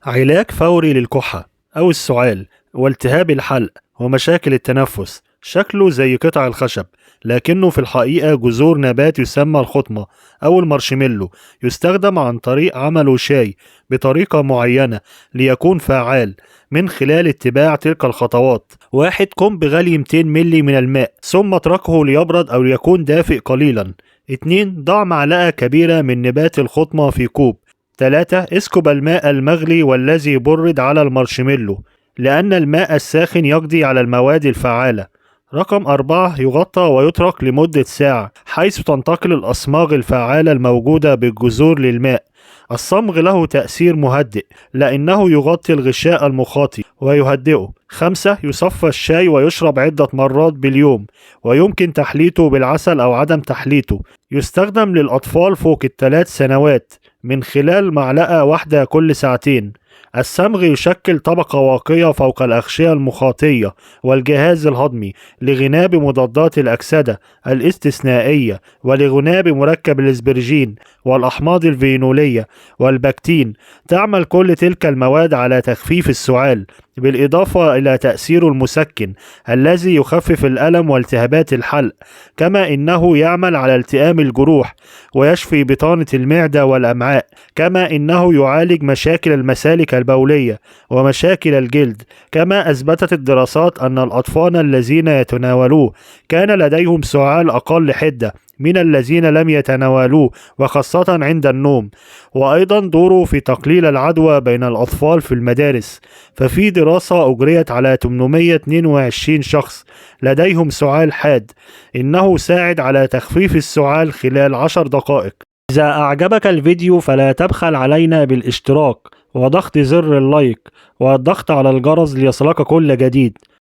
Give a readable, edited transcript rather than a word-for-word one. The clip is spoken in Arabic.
علاج فوري للكحة أو السعال والتهاب الحلق ومشاكل التنفس. شكله زي قطع الخشب، لكنه في الحقيقة جذور نبات يسمى الخطمة أو المارشميلو. يستخدم عن طريق عمله شاي بطريقة معينة ليكون فعال من خلال اتباع تلك الخطوات. 1. قم بغلي 200 ملي من الماء ثم اتركه ليبرد أو يكون دافئ قليلا. 2. ضع معلقة كبيرة من نبات الخطمة في كوب. 3. اسكب الماء المغلي والذي برد على المارشميلو، لأن الماء الساخن يقضي على المواد الفعالة. رقم 4. يغطى ويترك لمدة ساعة حيث تنتقل الأصماغ الفعالة الموجودة بالجذور للماء. الصمغ له تأثير مهدئ لأنه يغطي الغشاء المخاطي ويهدئه. 5. يصفى الشاي ويشرب عدة مرات باليوم، ويمكن تحليته بالعسل أو عدم تحليته. يستخدم للأطفال فوق ال3 سنوات من خلال معلقة واحدة كل ساعتين. الصمغ يشكل طبقة واقية فوق الأغشية المخاطية والجهاز الهضمي لغناء بمضادات الأكسدة الاستثنائية، ولغناء بمركب الاسبرجين والأحماض الفينولية والبكتين. تعمل كل تلك المواد على تخفيف السعال، بالإضافة إلى تأثيره المسكن الذي يخفف الألم والتهابات الحلق، كما إنه يعمل على التئام الجروح ويشفي بطانة المعدة والأمعاء، كما إنه يعالج مشاكل المسالك البولية ومشاكل الجلد. كما أثبتت الدراسات أن الأطفال الذين يتناولوه كان لديهم سعال أقل حدة من الذين لم يتناولوه، وخاصة عند النوم. وأيضا دوره في تقليل العدوى بين الأطفال في المدارس، ففي دراسة أجريت على 822 شخص لديهم سعال حاد، إنه ساعد على تخفيف السعال خلال 10 دقائق. إذا أعجبك الفيديو فلا تبخل علينا بالاشتراك وضغط زر اللايك والضغط على الجرس ليصلك كل جديد.